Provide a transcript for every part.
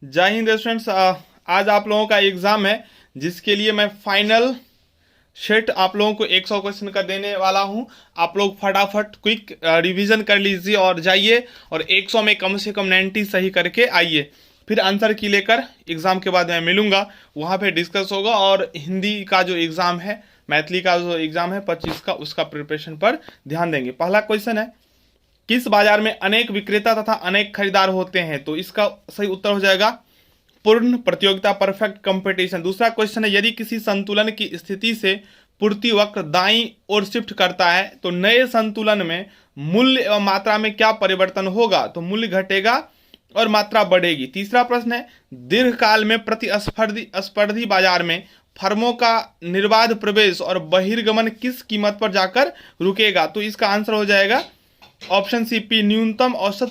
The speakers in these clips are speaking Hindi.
जय हिंद स्टूडेंट्स। आज आप लोगों का एग्जाम है जिसके लिए मैं फाइनल सेट आप लोगों को 100 क्वेश्चन का देने वाला हूं। आप लोग फटाफट क्विक रिवीजन कर लीजिए और जाइए और 100 में कम से कम 90 सही करके आइए। फिर आंसर की लेकर एग्जाम के बाद मैं मिलूंगा, वहां पे डिस्कस होगा। और हिंदी का जो एग्जाम है, मैथिली का जो एग्जाम है 25 का, उसका प्रिपरेशन पर ध्यान देंगे। पहला क्वेश्चन है, किस बाजार में अनेक विक्रेता तथा अनेक खरीदार होते हैं? तो इसका सही उत्तर हो जाएगा पूर्ण प्रतियोगिता, परफेक्ट कंपटीशन। दूसरा क्वेश्चन है, यदि किसी संतुलन की स्थिति से पूर्ति वक्र दाईं ओर शिफ्ट करता है तो नए संतुलन में मूल्य एवं मात्रा में क्या परिवर्तन होगा? तो मूल्य घटेगा और मात्रा बढ़ेगी। तीसरा प्रश्न है, दीर्घकाल में प्रतिस्पर्धी बाजार में फर्मों का निर्बाध प्रवेश और बहिर्गमन किस कीमत पर जाकर रुकेगा? तो इसका आंसर हो जाएगा ऑप्शन सी पी, न्यूनतम औसत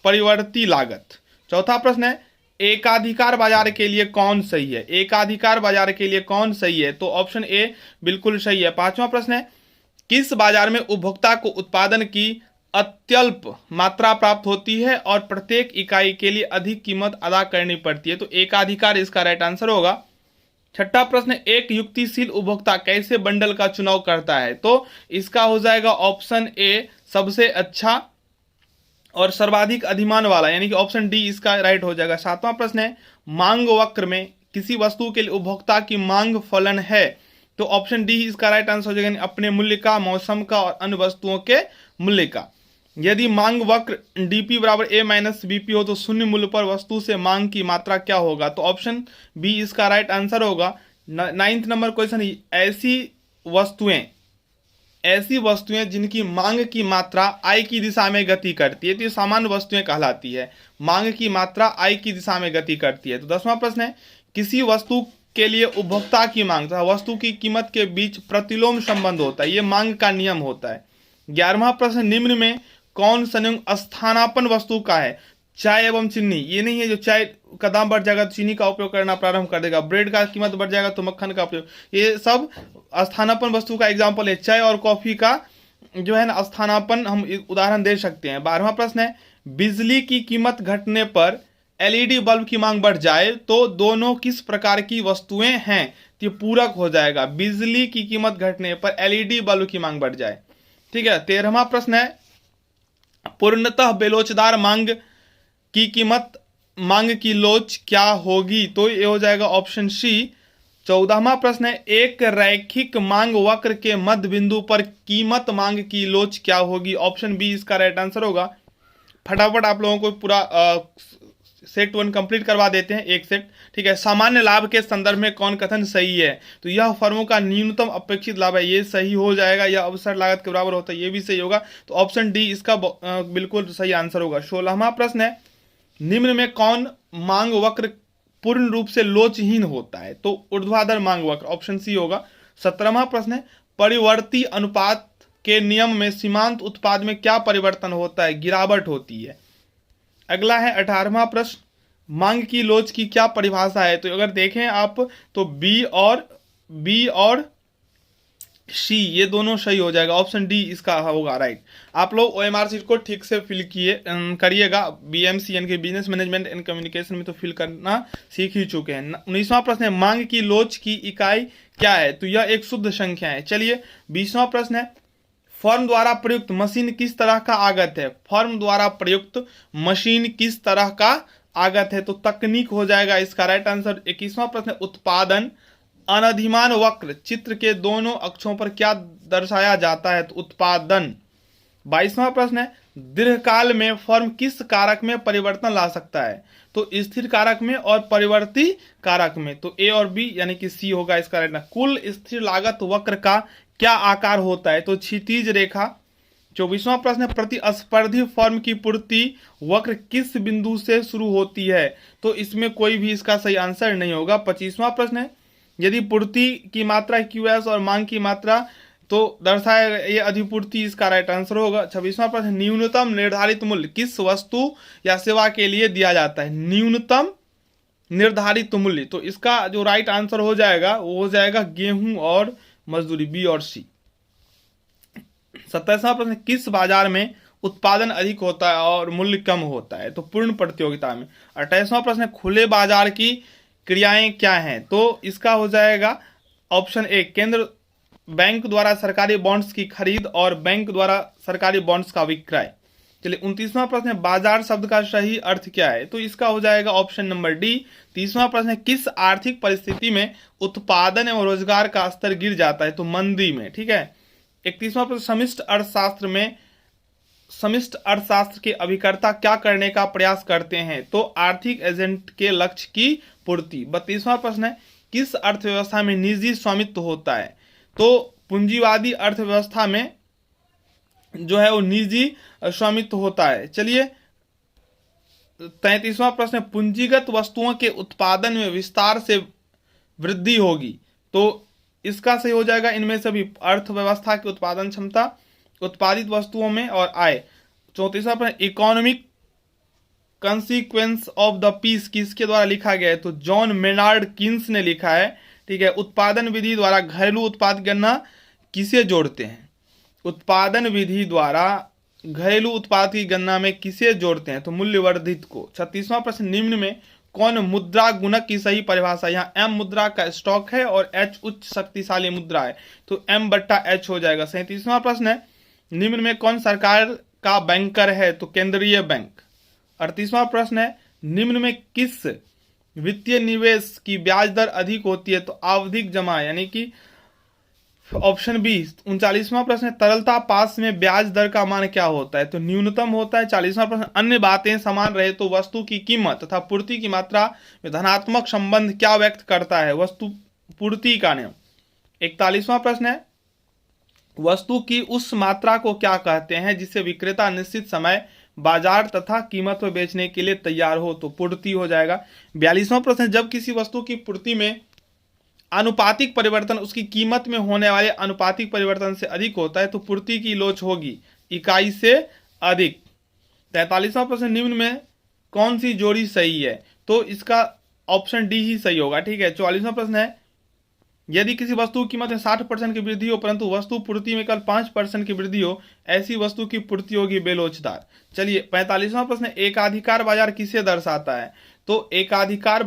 परिवर्ती लागत। चौथा प्रश्न है, एकाधिकार बाजार के लिए कौन सही है? एकाधिकार बाजार के लिए कौन सही है? तो ऑप्शन ए बिल्कुल सही है। पांचवा प्रश्न है, किस बाजार में उपभोक्ता को उत्पादन की अत्यल्प मात्रा प्राप्त होती है और प्रत्येक इकाई के लिए अधिक कीमत अदा करनी पड़ती है? तो एकाधिकार इसका राइट आंसर होगा। छठा प्रश्न, एक युक्तिशील उपभोक्ता कैसे बंडल का चुनाव करता है? तो इसका हो जाएगा ऑप्शन ए सबसे अच्छा और सर्वाधिक अधिमान वाला, यानी कि ऑप्शन डी इसका राइट हो जाएगा। सातवां प्रश्न है, मांग वक्र में किसी वस्तु के लिए उपभोक्ता की मांग फलन है? तो ऑप्शन डी इसका राइट आंसर हो जाएगा, यानी अपने मूल्य का, मौसम का और अन्य वस्तुओं के मूल्य का। यदि मांग वक्र डीपी बराबर ए माइनस बीपी हो तो शून्य मूल्य पर वस्तु से मांग की मात्रा क्या होगा? तो ऑप्शन बी इसका राइट आंसर होगा। 9th नंबर क्वेश्चन, ऐसी वस्तुएं जिनकी मांग की मात्रा आई की दिशा में गति करती है तो ये सामान्य वस्तुएं कहलाती है। मांग की मात्रा आई की दिशा में गति करती है। तो 10वां प्रश्न है, किसी वस्तु के लिए उपभोक्ता की मांग तथा वस्तु की कीमत के बीच प्रतिलोम संबंध होता है, ये मांग का नियम होता है। 11वां प्रश्न, निम्न में कौन संयुक्त स्थानापन्न वस्तु का है? चाय एवं चीनी। ये नहीं है जो चाय का दाम बढ़ जाएगा तो चीनी का उपयोग करना प्रारंभ कर देगा, ब्रेड का कीमत बढ़ जाएगा तो मक्खन का उपयोग। ये सब स्थानापन्न वस्तु का एग्जाम्पल है। चाय और कॉफी का जो है ना स्थानापन्न हम उदाहरण दे सकते हैं। 12वां प्रश्न है, बिजली की कीमत घटने पर एलईडी बल्ब की मांग बढ़ जाए तो दोनों किस प्रकार की वस्तुएं हैं? तो ये पूरक हो जाएगा। बिजली की कीमत घटने पर एलईडी बल्ब की मांग बढ़ जाए। ठीक है। 13वां प्रश्न है, पूर्णतः बेलोचदार मांग की कीमत मांग की लोच क्या होगी? तो ये हो जाएगा ऑप्शन सी। 14वां प्रश्न है, एक रैखिक मांग वक्र के मध्य बिंदु पर कीमत मांग की लोच क्या होगी? ऑप्शन बी इसका राइट आंसर होगा। फटाफट आप लोगों को पूरा सेट 1 कंप्लीट करवा देते हैं, एक सेट। ठीक है। सामान्य लाभ के संदर्भ में कौन कथन सही है? तो यह फर्मों का न्यूनतम अपेक्षित लाभ है, ये सही हो जाएगा। यह अवसर लागत के बराबर होता है, ये भी सही होगा। तो ऑप्शन डी इसका बिल्कुल सही आंसर होगा। 16वां प्रश्न है, निम्न में कौन मांग वक्र पूर्ण रूप से लोचहीन होता है? तो ऊर्ध्वाधर मांग वक्र, ऑप्शन सी होगा। 17वां प्रश्न है, परिवर्ती अनुपात के नियम में सीमांत उत्पाद में क्या परिवर्तन होता है? गिरावट होती है। अगला है 18वां प्रश्न, मांग की लोच की क्या परिभाषा है? तो अगर देखें आप तो बी और सी ये दोनों सही हो जाएगा। ऑप्शन डी इसका होगा राइट। आप लोग ओएमआर शीट को ठीक से फिल करिएगा। बीएमसी यानी कि बिजनेस मैनेजमेंट एंड कम्युनिकेशन में तो फिल करना सीख ही चुके हैं। 19वां प्रश्न है, मांग की लोच की इकाई क्या है? तो यह एक शुद्ध संख्या है। चलिए 20वां प्रश्न है, फर्म द्वारा प्रयुक्त मशीन किस तरह का आगत है? फर्म द्वारा प्रयुक्त मशीन किस तरह का आगत है? तो तकनीक हो जाएगा इसका राइट आंसर। 21वां प्रश्न, उत्पादन अनधिमान वक्र चित्र के दोनों अक्षों पर क्या दर्शाया जाता है? तो उत्पादन। 22वां प्रश्न है, दीर्घकाल में फर्म किस कारक में परिवर्तन ला सकता है? तो स्थिर कारक में और परिवर्ती कारक में। तो ए और बी यानी कि सी होगा इसका राइट आंसर। कुल स्थिर लागत वक्र का क्या आकार होता है? तो क्षितिज रेखा। 24वां प्रश्न है, प्रतिस्पर्धी फर्म की पूर्ति वक्र किस बिंदु से शुरू होती है? तो इसमें कोई भी इसका सही आंसर नहीं होगा। 25वां प्रश्न है, यदि पूर्ति की मात्रा क्यूएस और मांग की मात्रा तो दर्शाए ये अधिपूर्ति, इसका राइट आंसर होगा। 26वां प्रश्न, न्यूनतम निर्धारित मूल्य किस वस्तु या सेवा के लिए दिया जाता है? न्यूनतम निर्धारित मूल्य, तो इसका जो राइट आंसर हो जाएगा वो हो जाएगा गेहूं और मजदूरी, बी और सी। 27वां प्रश्न, किस बाजार में उत्पादन अधिक होता है और मूल्य कम होता है, तो पूर्ण प्रतियोगिता में। 28वां प्रश्न है खुले बाजार की क्रियाएं क्या हैं, तो इसका हो जाएगा ऑप्शन ए केंद्र बैंक द्वारा सरकारी बॉन्ड्स की खरीद और बैंक द्वारा सरकारी बॉन्ड्स का विक्रय। चलिए 29वां प्रश्न है बाजार शब्द का सही अर्थ क्या है, तो इसका हो जाएगा ऑप्शन नंबर डी। 30वां प्रश्न है किस आर्थिक परिस्थिति में उत्पादन एवं रोजगार का स्तर गिर जाता है, तो मंदी में। ठीक है। 31वां प्रश्न समष्टि अर्थशास्त्र के अभिकर्ता क्या करने का प्रयास करते हैं, तो आर्थिक एजेंट के लक्ष्य की पूर्ति। 32वां प्रश्न है किस अर्थव्यवस्था में निजी स्वामित्व होता है, तो पूंजीवादी अर्थव्यवस्था में जो है वो निजी स्वामित्व होता है। चलिए 33वां प्रश्न पूंजीगत वस्तुओं के उत्पादन में विस्तार से वृद्धि होगी, तो इसका सही हो जाएगा इनमें से भी अर्थव्यवस्था की उत्पादन क्षमता, उत्पादित वस्तुओं में और आय। 34वां प्रश्न economic consequence of the peace किसके द्वारा लिखा गया है, तो जॉन मेनार्ड किन्स ने लिखा है। ठीक है। उत्पादन विधि द्वारा घरेलू उत्पाद गणना किसे जोड़ते हैं, उत्पादन विधि द्वारा घरेलू उत्पाद की गणना में किसे जोड़ते हैं, तो मूल्यवर्धित को। 36वां प्रश्न निम्न में कौन मुद्रा गुणक की सही परिभाषा, यहाँ एम मुद्रा का स्टॉक है और एच उच्च शक्तिशाली मुद्रा है, तो एम बट्टा एच हो जाएगा। 37वां प्रश्न है निम्न में कौन सरकार का बैंकर है, तो केंद्रीय बैंक। 38वां प्रश्न है निम्न में किस वित्तीय निवेश की ब्याज दर अधिक होती है, तो आवधिक जमा यानी कि ऑप्शन बी। 39वां प्रश्न है तरलता पास में ब्याज दर का मान क्या होता है, तो न्यूनतम होता है। 40वां प्रश्न अन्य बातें समान रहे तो वस्तु की कीमत तथा पूर्ति की मात्रा में धनात्मक संबंध क्या व्यक्त करता है, वस्तु पूर्ति का नियम। 41वां प्रश्न है वस्तु की उस मात्रा को क्या कहते हैं जिसे विक्रेता निश्चित समय बाजार तथा कीमत पर बेचने के लिए तैयार हो, तो पूर्ति हो जाएगा। 42वां प्रश्न जब किसी वस्तु की पूर्ति में आनुपातिक परिवर्तन उसकी कीमत में होने वाले आनुपातिक परिवर्तन से अधिक होता है, तो पूर्ति की लोच होगी इकाई से अधिक। 43वां प्रश्न निम्न में कौन सी जोड़ी सही है, तो इसका ऑप्शन डी ही सही होगा। ठीक है। 44वां प्रश्न है यदि किसी वस्तु की कीमत में 60% की वृद्धि हो परंतु वस्तु पूर्ति में केवल 5% की वृद्धि हो, ऐसी वस्तु की पूर्ति होगी बेलोचदार। चलिए 45वां प्रश्न एकाधिकार बाजार किसे दर्शाता है, तो एकाधिकार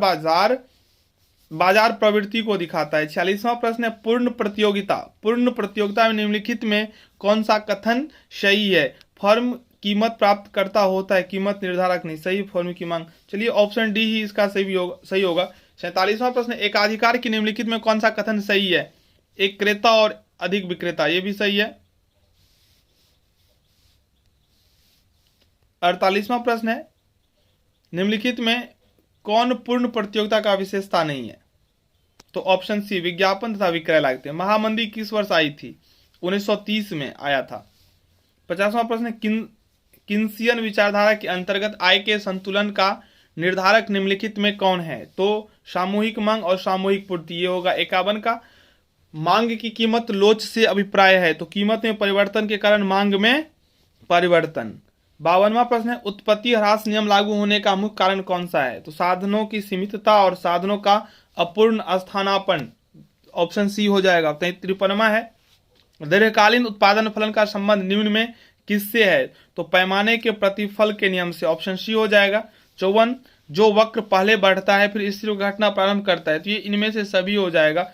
बाजार प्रवृत्ति को दिखाता है। 46वां प्रश्न है पूर्ण प्रतियोगिता में निम्नलिखित में कौन सा कथन सही है, फर्म कीमत प्राप्त करता होता है कीमत निर्धारक नहीं, सही फर्म की मांग। चलिए ऑप्शन डी ही इसका सही होगा। 47वां प्रश्न एकाधिकार की निम्नलिखित में कौन सा कथन सही है, एक क्रेता और अधिक विक्रेता, ये भी सही है। 48वां प्रश्न है निम्नलिखित में कौन पूर्ण प्रतियोगिता का विशेषता नहीं है, तो ऑप्शन सी विज्ञापन तथा विक्रय लागतें। महामंदी किस वर्ष आई थी, 1930 में आया था। 50वां प्रश्न किन्सियन विचारधारा के अंतर्गत आय के संतुलन का निर्धारक निम्नलिखित में कौन है, तो सामूहिक मांग और सामूहिक पूर्ति, ये होगा। 51 का मांग की कीमत लोच से अभिप्राय है, तो कीमत में परिवर्तन के कारण मांग में परिवर्तन। 52वां प्रश्न है उत्पत्ति ह्रास नियम लागू होने का मुख्य कारण कौन सा है, तो साधनों की सीमितता और साधनों का अपूर्ण स्थानापन्न, ऑप्शन सी हो जाएगा। 53वां है दीर्घकालीन उत्पादन फलन का संबंध निम्न में किससे है, तो पैमाने के प्रतिफल के नियम से, ऑप्शन सी हो जाएगा। 54 जो वक्र पहले बढ़ता है फिर स्थिर घटना प्रारंभ करता है, तो ये इनमें से सभी हो जाएगा।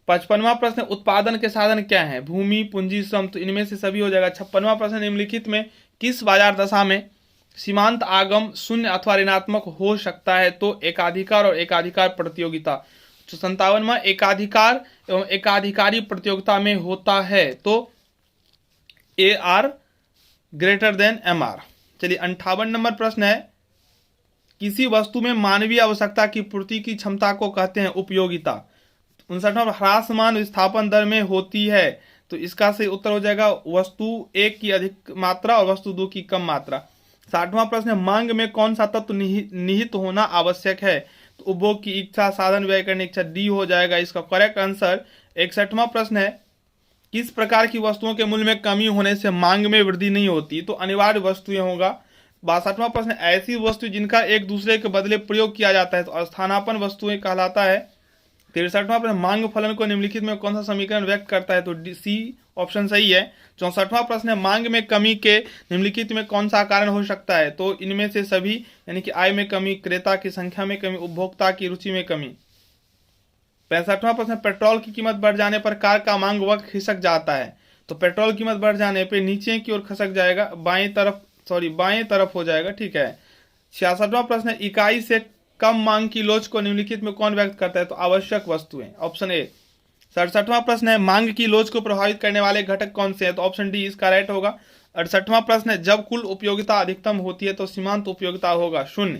55वां प्रश्न उत्पादन के साधन क्या हैं, भूमि पूंजी श्रम, तो इनमें से सभी हो जाएगा। 56वां प्रश्न निम्नलिखित में किस बाजार दशा में सीमांत आगम शून्य अथवा ऋणात्मक हो सकता है, तो एकाधिकार और एकाधिकार प्रतियोगिता। 57वां एकाधिकार एवं एकाधिकारी प्रतियोगिता में होता है, तो AR ग्रेटर देन MR। चलिए 58 नंबर प्रश्न है किसी वस्तु में मानवीय आवश्यकता की पूर्ति की क्षमता को कहते हैं उपयोगिता। 59वां ह्रासमान विस्थापन दर में होती है, तो इसका सही उत्तर हो जाएगा वस्तु 1 की अधिक मात्रा और वस्तु 2 की कम मात्रा। 60वां प्रश्न है मांग में कौन सा तत्व निहित होना आवश्यक है, तो उपभोग की इच्छा, साधन व्यय करने की इच्छा, डी हो जाएगा इसका करेक्ट आंसर। 61वां प्रश्न है किस प्रकार की वस्तुओं के मूल्य में कमी होने से मांग में वृद्धि नहीं होती, तो अनिवार्य वस्तुएं होगा। 62वां प्रश्न ऐसी वस्तु जिनका एक दूसरे के बदले प्रयोग किया जाता है, तो स्थानापन्न वस्तुएं कहलाता है। 63वां प्रश्न मांग फलन को निम्नलिखित में कौन सा समीकरण व्यक्त करता है, तो सी ऑप्शन सही है। 64वां प्रश्न है, मांग में कमी के निम्नलिखित में कौन सा कारण हो सकता है? तो इनमें से सभी, यानी कि आय में कमी, क्रेता की संख्या में कमी, उपभोक्ता की रुचि में कमी। 65वां प्रश्न, पेट्रोल की कीमत बढ़ जाने पर कार का मांग वक्र खिसक जाता है। तो पेट्रोल कीमत बढ़ जाने पर नीचे की ओर खसक जाएगा, बाएं तरफ हो जाएगा, ठीक है। 66वां प्रश्न, इकाई से कम मांग की लोच को निम्नलिखित में कौन व्यक्त करता है? तो आवश्यक वस्तुएं, ऑप्शन ए। 67वां प्रश्न है, मांग की लोच को प्रभावित करने वाले घटक कौन से हैं? तो ऑप्शन डी इसका राइट होगा। 68वां प्रश्न है, जब कुल उपयोगिता अधिकतम होती है तो सीमांत उपयोगिता होगा 0।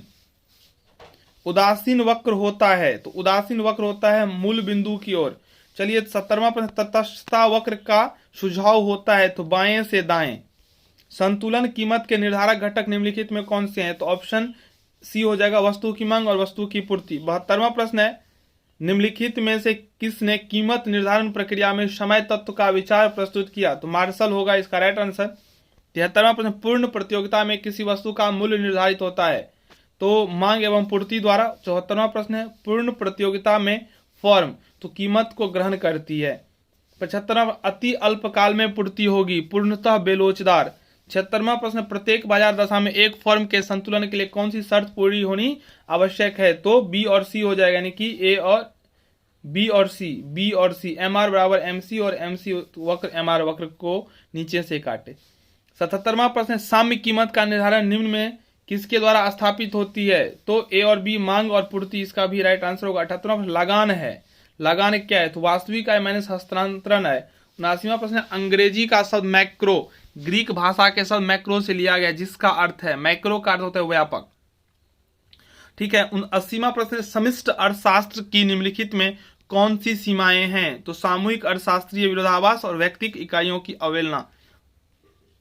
उदासीन वक्र होता है, तो उदासीन वक्र होता है मूल बिंदु की ओर। चलिए 70वां प्रश्न, तटस्थता वक्र का सुझाव होता है, तो बाएं से दाएं। संतुलन कीमत के निर्धारक घटक निम्नलिखित में कौन से हैं? तो ऑप्शन सी हो जाएगा, वस्तु की मांग और वस्तु की पूर्ति। 72वां प्रश्न है, निम्नलिखित में से किसने कीमत निर्धारण प्रक्रिया में समय तत्व का विचार प्रस्तुत किया? तो मार्शल होगा इसका राइट आंसर। 73वां प्रश्न, पूर्ण प्रतियोगिता में किसी वस्तु का मूल्य निर्धारित होता है? तो मांग एवं पूर्ति द्वारा। 74वां प्रश्न है, पूर्ण प्रतियोगिता में फर्म तो कीमत को ग्रहण करती है। 75वां, अति अल्पकाल में पूर्ति होगी, पूर्णतः बेलोचदार। 76वां प्रश्न, प्रत्येक बाजार दशा में एक फर्म के संतुलन के लिए कौन सी शर्त पूरी होनी आवश्यक है? तो बी और सी हो जाएगा, यानी कि ए और बी और सी। एम आर बराबर एम सी और एम सी वक्र एम आर वक्र को नीचे से काटे। 77वां प्रश्न, साम्य कीमत का निर्धारण निम्न में किसके द्वारा स्थापित होती है? तो ए और बी, मांग और पूर्ति, इसका भी राइट आंसर होगा। 78वां प्रश्न, लगान है, लगान क्या है? तो वास्तविक आय माइनस हस्तांतरण है। 79वां प्रश्न, अंग्रेजी का शब्द मैक्रो ग्रीक भाषा के शब्द मैक्रो से लिया गया, जिसका अर्थ है, मैक्रो का अर्थ होता है व्यापक, ठीक है। 79वां प्रश्न, समष्टि अर्थशास्त्र की निम्नलिखित में कौन सी सीमाएं हैं? तो सामूहिक अर्थशास्त्रीय विरोधाभास और व्यक्तिक इकाइयों की अवहेलना।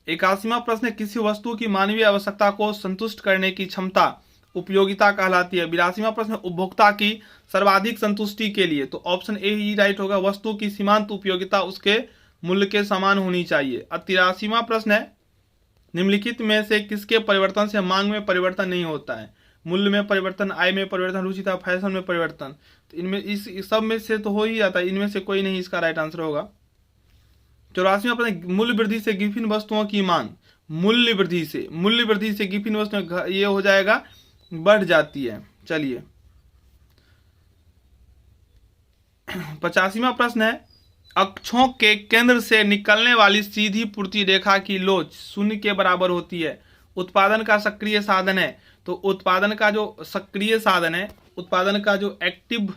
81वां प्रश्न, किसी वस्तु की मानवीय आवश्यकता को संतुष्ट करने की क्षमता उपयोगिता कहलाती है। 82वां प्रश्न, उपभोक्ता की सर्वाधिक संतुष्टि के लिए, तो ऑप्शन ए ही राइट होगा, वस्तु की सीमांत उपयोगिता उसके मूल्य के समान होनी चाहिए। 83वां प्रश्न है, निम्नलिखित में से किसके परिवर्तन से मांग में परिवर्तन नहीं होता है? मूल्य में परिवर्तन, आय में परिवर्तन, रुचि तथा फैशन में परिवर्तन। तो इनमें इस सब में से तो हो ही जाता है, इनमें से कोई नहीं इसका राइट आंसर होगा। 84वां प्रश्न, मूल्य वृद्धि से गिफिन वस्तुओं की मांग, मूल्य वृद्धि से गिफिन वस्तुएं ये हो जाएगा बढ़ जाती है। चलिए 85वां प्रश्न है, अक्षों के केंद्र से निकलने वाली सीधी पूर्ति रेखा की लोच 0 के बराबर होती है। उत्पादन का सक्रिय साधन है, तो उत्पादन का जो सक्रिय साधन है, उत्पादन का जो एक्टिव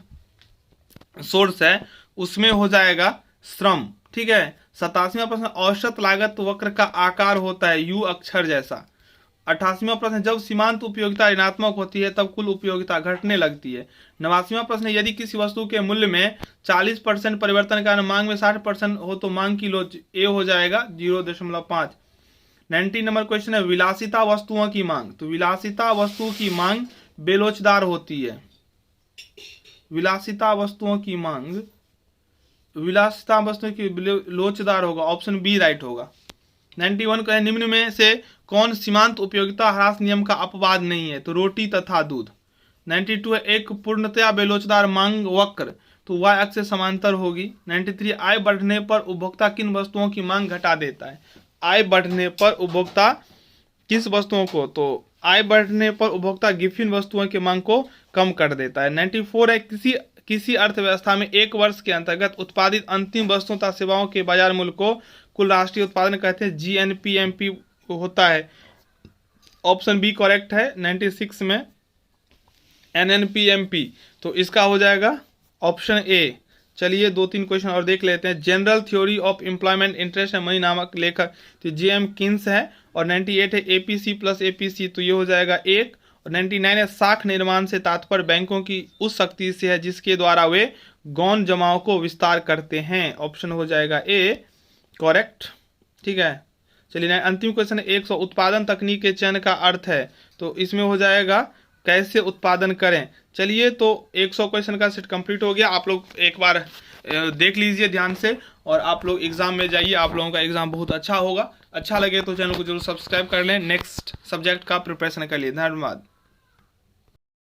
सोर्स है, उसमें हो जाएगा श्रम, ठीक है। 87वां प्रश्न, औसत लागत वक्र का आकार होता है यू अक्षर जैसा। 88वां प्रश्न, जब सीमांत उपयोगिता ऋणात्मक होती है तब कुल उपयोगिता घटने लगती है। 89वां प्रश्न, यदि किसी वस्तु के मूल्य में 40% परिवर्तन के कारण मांग में 60% हो तो मांग की लोच ए हो जाएगा 0.5। 90 नंबर क्वेश्चन है, विलासिता वस्तुओं की मांग, तो विलासिता वस्तु की मांग बेलोचदार होती है। विलासिता वस्तुओं की लोचदार होगा, ऑप्शन बी राइट होगा। 91 का है, निम्न में से कौन सीमांत उपयोगिता ह्रास नियम का अपवाद नहीं है? तो रोटी तथा दूध। 92 है, एक पूर्णतया बेलोचदार मांग वक्र, तो y अक्ष से समांतर होगी। 93, आय बढ़ने पर उपभोक्ता किन वस्तुओं की मांग घटा देता है? आय बढ़ने पर उपभोक्ता किस वस्तुओं को? तो आय बढ़ने पर उपभोक्ता गिफिन वस्तुओं की मांग को कम कर देता है। 94 है, किसी अर्थव्यवस्था में एक वर्ष के अंतर्गत उत्पादित अंतिम वस्तुओं तथा सेवाओं के बाजार मूल्य को कुल राष्ट्रीय उत्पादन कहते हैं, जीएनपीएमपी होता है, ऑप्शन बी करेक्ट है। 96 में एनएनपीएमपी, तो इसका हो जाएगा ऑप्शन ए। चलिए 2-3 क्वेश्चन और देख लेते हैं। General theory of employment interest है मनी नामक लेखक, तो जेएम किन्स है। और 98 है, एपीसी प्लस एपीसी, तो ये हो जाएगा 1। और 99 है, साख निर्माण से तात्पर्य बैंकों की उस शक्ति से है जिसके द्वारा वे गौण जमाओं को विस्तार करते हैं, ऑप्शन हो जाएगा ए करेक्ट, ठीक है। चलिए अंतिम क्वेश्चन है, 100 उत्पादन तकनीक के चयन का अर्थ है, तो इसमें हो जाएगा कैसे उत्पादन करें। चलिए तो 100 क्वेश्चन का सेट कंप्लीट हो गया। आप लोग एक बार देख लीजिए ध्यान से और आप लोग एग्जाम में जाइए, आप लोगों का एग्जाम बहुत अच्छा होगा। अच्छा लगे तो चैनल को जरूर सब्सक्राइब कर लें, नेक्स्ट सब्जेक्ट का प्रिपरेशन कर लिए। धन्यवाद।